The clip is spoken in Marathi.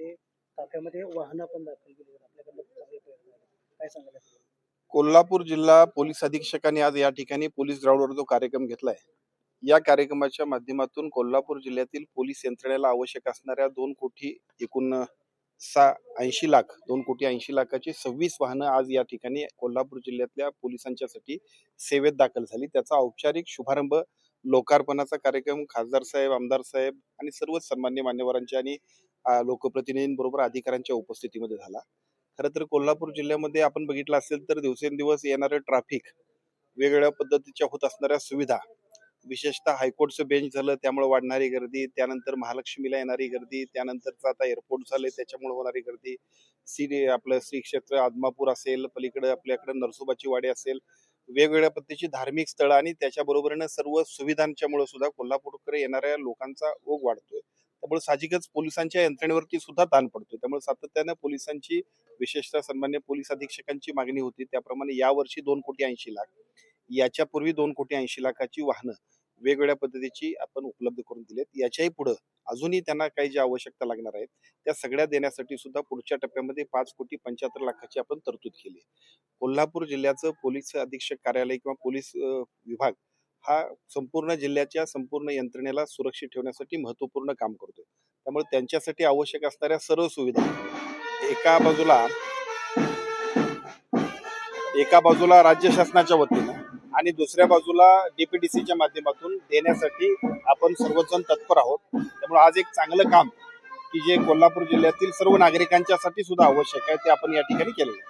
ते ताफ्यामध्ये वाहनं पण दाखल केली आहेत. आपल्याकडनं चांगले प्रयत्न झाले. काय सांगाल याबद्दल? कोल्हापूर जिल्हा पोलीस अधीक्षकांनी आज या ठिकाणी पोलीस ग्राउंडवर जो कार्यक्रम घेतलाय, या कार्यक्रमाच्या माध्यमातून कोल्हापूर जिल्ह्यातील पोलीस यंत्रणेला आवश्यक असणाऱ्या 2 कोटी एकूण 80 लाख 2,80,00,000ची 26 वाहनं आज या ठिकाणी कोल्हापूर जिल्ह्यातल्या पोलिसांच्यासाठी सेवेत दाखल झाली. त्याचा औपचारिक शुभारंभ, लोकार्पणाचा कार्यक्रम खासदार साहेब, आमदार साहेब आणि सर्वच सन्मान्य मान्यवरांच्या आणि लोकप्रतिनिधींबरोबर अधिकाऱ्यांच्या उपस्थितीमध्ये झाला. खरं तर कोल्हापूर जिल्ह्यामध्ये आपण बघितलं असेल तर दिवसेंदिवस येणारं ट्रॅफिक, वेगवेगळ्या पद्धतीच्या होत असणाऱ्या सुविधा, विशेषतः हायकोर्टचं बेंच झालं त्यामुळे वाढणारी गर्दी, त्यानंतर महालक्ष्मीला येणारी गर्दी, त्यानंतरचं आता एअरपोर्ट झाले त्याच्यामुळे होणारी गर्दी, आपलं श्री क्षेत्र आदमापूर असेल, पलीकडे आपल्याकडे नरसोबाची वाडी असेल, वेगवेगळ्या पद्धतीची धार्मिक स्थळं आणि त्याच्याबरोबरीनं सर्व सुविधांच्यामुळे सुद्धा कोल्हापूरकडे येणाऱ्या लोकांचा ओघ वाढतोय. त्यामुळे साहजिकच पोलिसांच्या यंत्रणेवरती सुद्धा ताण पडतोय. त्यामुळे सातत्यानं पोलिसांची, विशेषतः सन्मान्य पोलीस अधीक्षकांची मागणी होती त्याप्रमाणे यावर्षी 2,80,00,000, याच्यापूर्वी 2,80,00,000ची वाहनं वेगवेगळ्या पद्धतीची आपण उपलब्ध करून दिलेत. याच्याही पुढे अजूनही त्यांना काही ज्या आवश्यकता लागणार आहेत त्या सगळ्या देण्यासाठी सुद्धा पुढच्या टप्प्यामध्ये 5,75,00,000ची आपण तरतूद केली. कोल्हापूर जिल्ह्याचं पोलीस अधीक्षक कार्यालय किंवा पोलीस विभाग हा संपूर्ण जिल्ह्याच्या संपूर्ण यंत्रणेला सुरक्षित ठेवण्यासाठी महत्वपूर्ण काम करतोय. त्यामुळे त्यांच्यासाठी आवश्यक असणाऱ्या सर्व सुविधा एका बाजूला राज्य शासनाच्या वतीनं आणि दुसऱ्या बाजूला डीपीडीसीच्या माध्यमातून देण्यासाठी आपण सर्वजण तत्पर आहोत. त्यामुळे आज एक चांगलं काम की जे कोल्हापूर जिल्ह्यातील सर्व नागरिकांच्यासाठी सुद्धा आवश्यक आहे ते आपण या ठिकाणी केलेलं आहे.